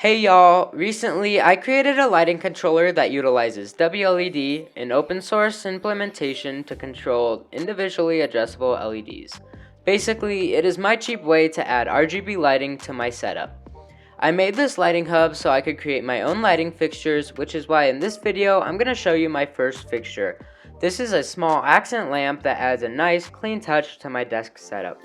Hey y'all, recently I created a lighting controller that utilizes WLED, an open source implementation to control individually adjustable LEDs. Basically, it is my cheap way to add RGB lighting to my setup. I made this lighting hub so I could create my own lighting fixtures, which is why in this video I'm going to show you my first fixture. This is a small accent lamp that adds a nice clean touch to my desk setup.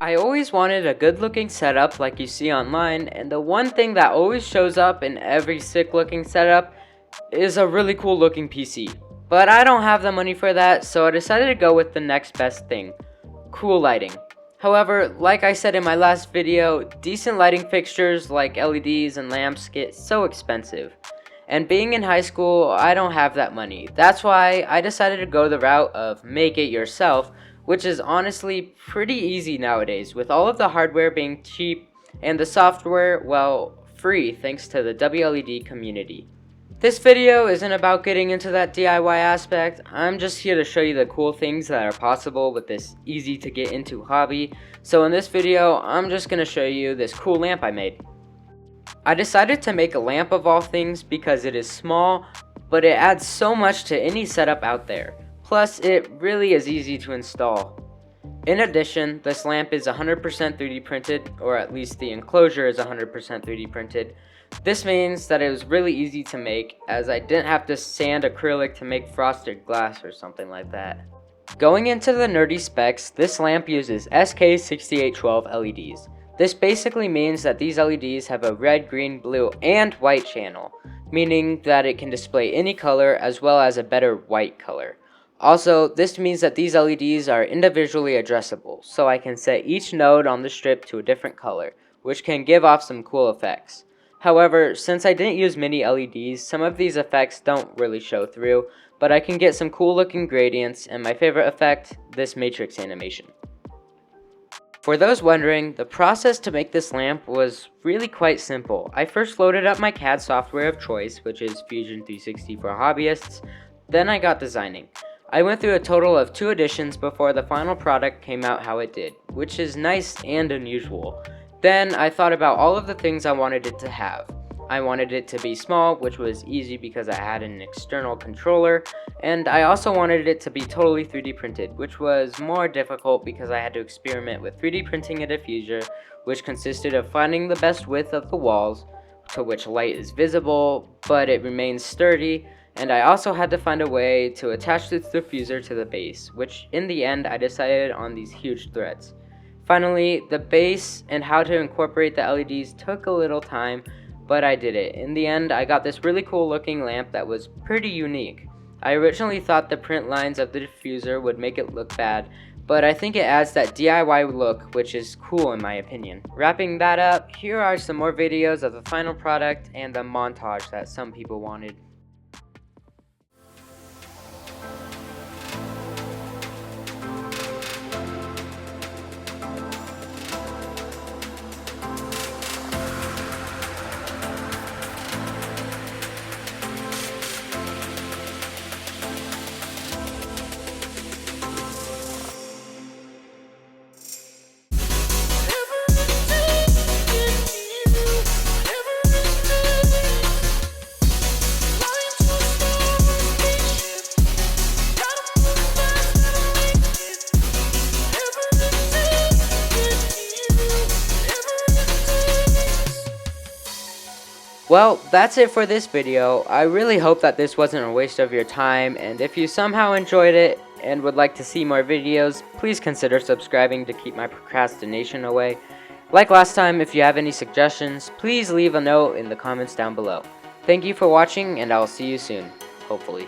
I always wanted a good looking setup like you see online, and the one thing that always shows up in every sick looking setup is a really cool looking PC. But I don't have the money for that, so I decided to go with the next best thing: cool lighting. However, like I said in my last video, decent lighting fixtures like LEDs and lamps get so expensive. And being in high school, I don't have that money. That's why I decided to go the route of make it yourself, which is honestly pretty easy nowadays, with all of the hardware being cheap and the software, well, free thanks to the WLED community. This video isn't about getting into that DIY aspect. I'm just here to show you the cool things that are possible with this easy to get into hobby. So in this video, I'm just going to show you this cool lamp I made. I decided to make a lamp of all things because it is small, but it adds so much to any setup out there. Plus, it really is easy to install. In addition, this lamp is 100% 3D printed, or at least the enclosure is 100% 3D printed. This means that it was really easy to make, as I didn't have to sand acrylic to make frosted glass or something like that. Going into the nerdy specs, this lamp uses SK6812 LEDs. This basically means that these LEDs have a red, green, blue, and white channel, meaning that it can display any color as well as a better white color. Also, this means that these LEDs are individually addressable, so I can set each node on the strip to a different color, which can give off some cool effects. However, since I didn't use many LEDs, some of these effects don't really show through, but I can get some cool looking gradients, and my favorite effect, this matrix animation. For those wondering, the process to make this lamp was really quite simple. I first loaded up my CAD software of choice, which is Fusion 360 for hobbyists. Then I got designing. I went through a total of 2 editions before the final product came out how it did, which is nice and unusual. Then I thought about all of the things I wanted it to have. I wanted it to be small, which was easy because I had an external controller, and I also wanted it to be totally 3D printed, which was more difficult because I had to experiment with 3D printing a diffuser, which consisted of finding the best width of the walls to which light is visible, but it remains sturdy, and I also had to find a way to attach this diffuser to the base, which in the end I decided on these huge threads. Finally, the base and how to incorporate the LEDs took a little time, but I did it. In the end, I got this really cool looking lamp that was pretty unique. I originally thought the print lines of the diffuser would make it look bad, but I think it adds that DIY look, which is cool in my opinion. Wrapping that up, here are some more videos of the final product and the montage that some people wanted. Well, that's it for this video. I really hope that this wasn't a waste of your time, and if you somehow enjoyed it and would like to see more videos, please consider subscribing to keep my procrastination away. Like last time, if you have any suggestions, please leave a note in the comments down below. Thank you for watching, and I'll see you soon, hopefully.